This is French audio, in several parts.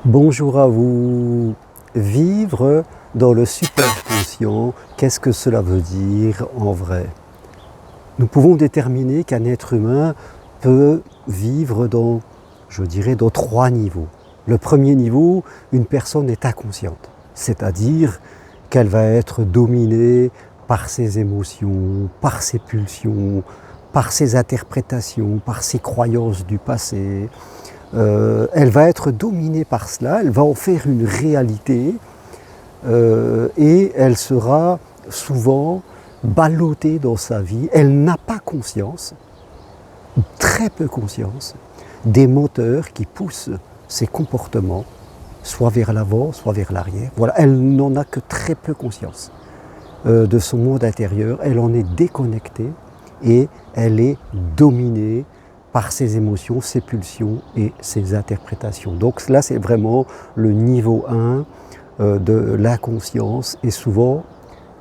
Bonjour à vous. Vivre dans le superconscient, qu'est-ce que cela veut dire en vrai? Nous pouvons déterminer qu'un être humain peut vivre dans, je dirais, dans 3 niveaux. Le premier niveau, une personne est inconsciente, c'est-à-dire qu'elle va être dominée par ses émotions, par ses pulsions, par ses interprétations, par ses croyances du passé. Elle va être dominée par cela, elle va en faire une réalité et elle sera souvent ballottée dans sa vie. Elle n'a pas conscience, très peu conscience, des moteurs qui poussent ses comportements, soit vers l'avant, soit vers l'arrière. Voilà, elle n'en a que très peu conscience de son monde intérieur, elle en est déconnectée et elle est dominée par ses émotions, ses pulsions et ses interprétations. Donc là, c'est vraiment le niveau 1 de l'inconscience et souvent,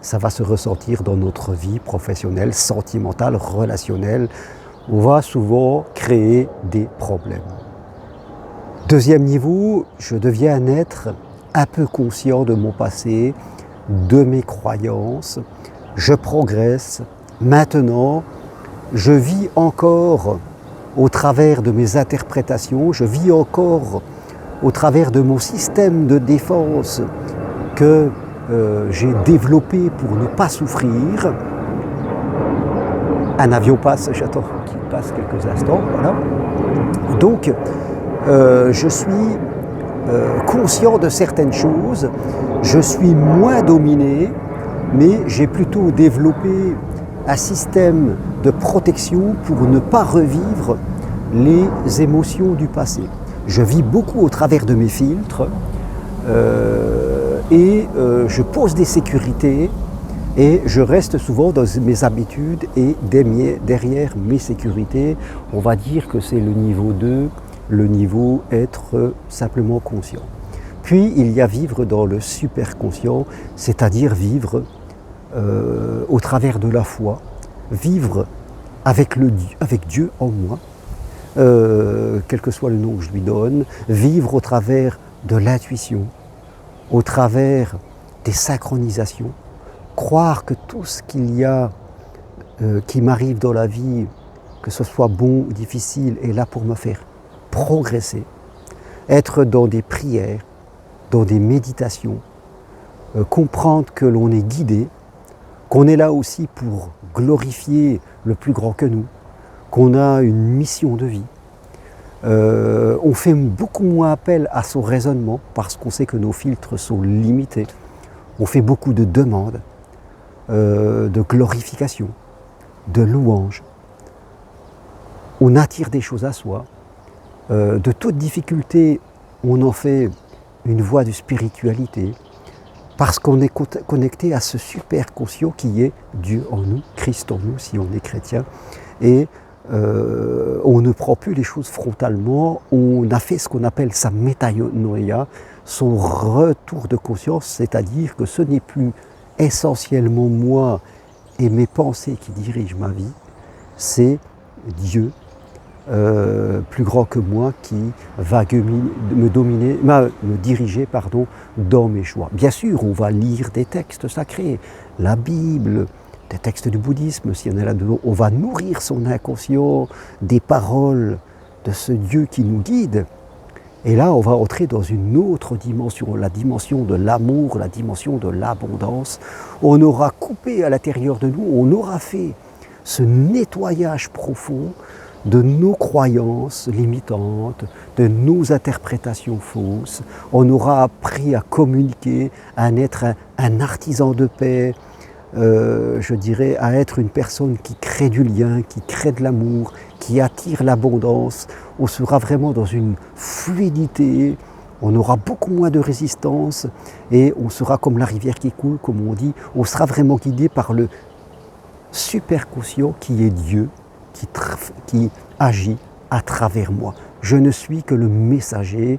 ça va se ressentir dans notre vie professionnelle, sentimentale, relationnelle. On va souvent créer des problèmes. Deuxième niveau, je deviens un être un peu conscient de mon passé, de mes croyances. Je progresse. Maintenant, je vis encore au travers de mes interprétations, je vis encore au travers de mon système de défense que j'ai développé pour ne pas souffrir. Un avion passe, j'attends qu'il passe quelques instants, voilà. Donc, je suis conscient de certaines choses, je suis moins dominé, mais j'ai plutôt développé un système de protection pour ne pas revivre les émotions du passé. Je vis beaucoup au travers de mes filtres et je pose des sécurités et je reste souvent dans mes habitudes et derrière mes sécurités, on va dire que c'est le niveau 2, le niveau être simplement conscient. Puis il y a vivre dans le superconscient, c'est-à-dire vivre au travers de la foi, vivre avec Dieu en moi, quel que soit le nom que je lui donne, vivre au travers de l'intuition, au travers des synchronisations, croire que tout ce qu'il y a qui m'arrive dans la vie, que ce soit bon ou difficile, est là pour me faire progresser, être dans des prières, dans des méditations, comprendre que l'on est guidé, qu'on est là aussi pour glorifier le plus grand que nous, qu'on a une mission de vie. On fait beaucoup moins appel à son raisonnement parce qu'on sait que nos filtres sont limités. On fait beaucoup de demandes, de glorification, de louanges. On attire des choses à soi. De toute difficulté, on en fait une voie de spiritualité. Parce qu'on est connecté à ce super conscient qui est Dieu en nous, Christ en nous, si on est chrétien. Et on ne prend plus les choses frontalement, on a fait ce qu'on appelle sa métaïnoïa, son retour de conscience, c'est-à-dire que ce n'est plus essentiellement moi et mes pensées qui dirigent ma vie, c'est Dieu, plus grand que moi, qui va me diriger dans mes choix. Bien sûr, on va lire des textes sacrés, la Bible, des textes du bouddhisme, si on est là-dedans, on va nourrir son inconscient des paroles de ce Dieu qui nous guide. Et là, on va entrer dans une autre dimension, la dimension de l'amour, la dimension de l'abondance. On aura coupé à l'intérieur de nous, on aura fait ce nettoyage profond de nos croyances limitantes, de nos interprétations fausses. On aura appris à communiquer, à être un artisan de paix, je dirais, à être une personne qui crée du lien, qui crée de l'amour, qui attire l'abondance. On sera vraiment dans une fluidité, on aura beaucoup moins de résistance et on sera comme la rivière qui coule, comme on dit. On sera vraiment guidé par le superconscient qui est Dieu, qui agit à travers moi. Je ne suis que le messager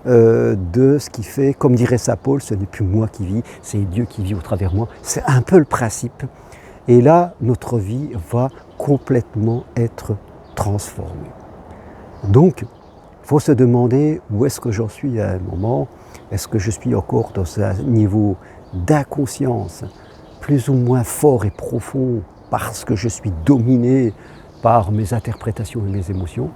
de ce qui fait, comme dirait saint Paul, ce n'est plus moi qui vis, c'est Dieu qui vit au travers moi. C'est un peu le principe. Et là, notre vie va complètement être transformée. Donc, Il faut se demander où est-ce que j'en suis à un moment. Est-ce que je suis encore dans un niveau d'inconscience plus ou moins fort et profond parce que je suis dominé par mes interprétations et mes émotions?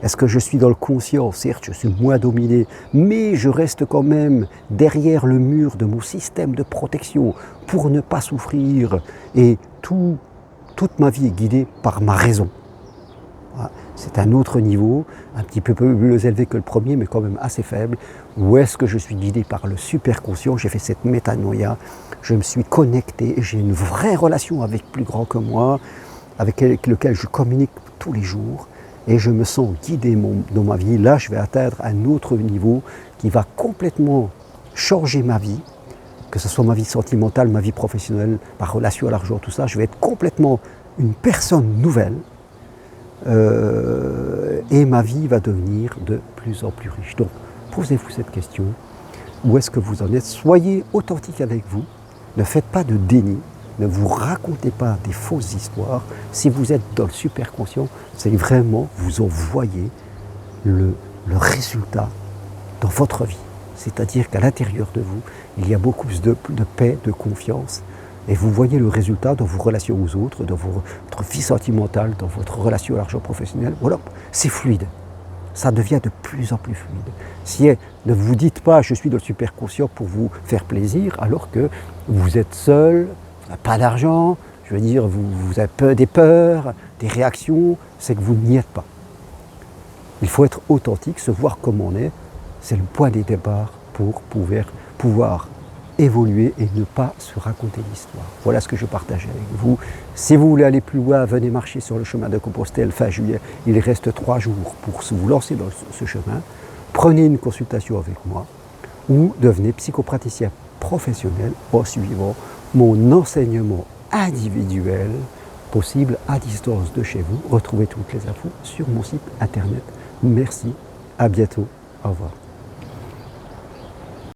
Est-ce que je suis dans le conscient? Certes, je suis moins dominé, mais je reste quand même derrière le mur de mon système de protection pour ne pas souffrir. Et toute ma vie est guidée par ma raison. Voilà. C'est un autre niveau, un petit peu plus élevé que le premier, mais quand même assez faible. Où est-ce que je suis guidé par le superconscient? J'ai fait cette métanoïa, je me suis connecté, j'ai une vraie relation avec plus grand que moi, avec lequel je communique tous les jours. Et je me sens guidé dans ma vie. Là, je vais atteindre un autre niveau qui va complètement changer ma vie, que ce soit ma vie sentimentale, ma vie professionnelle, ma relation à l'argent, tout ça. Je vais être complètement une personne nouvelle et ma vie va devenir de plus en plus riche. Donc, posez-vous cette question. Où est-ce que vous en êtes? Soyez authentique avec vous. Ne faites pas de déni. Ne vous racontez pas des fausses histoires. Si vous êtes dans le superconscient, c'est vraiment vous en voyez le résultat dans votre vie. C'est-à-dire qu'à l'intérieur de vous, il y a beaucoup de paix, de confiance. Et vous voyez le résultat dans vos relations aux autres, dans votre vie sentimentale, dans votre relation à l'argent professionnel. Voilà, c'est fluide. Ça devient de plus en plus fluide. Si ne vous dites pas « je suis dans le superconscient » pour vous faire plaisir, alors que vous êtes seul, vous n'avez pas d'argent, je veux dire, vous avez des peurs, des réactions, c'est que vous n'y êtes pas. Il faut être authentique, se voir comme on est, c'est le point des départs pour pouvoir évoluer et ne pas se raconter l'histoire. Voilà ce que je partage avec vous. Si vous voulez aller plus loin, venez marcher sur le chemin de Compostelle fin juillet. Il reste 3 jours pour vous lancer dans ce chemin. Prenez une consultation avec moi ou devenez psychopraticien professionnel en suivant mon enseignement individuel possible à distance de chez vous. Retrouvez toutes les infos sur mon site internet. Merci, à bientôt, au revoir.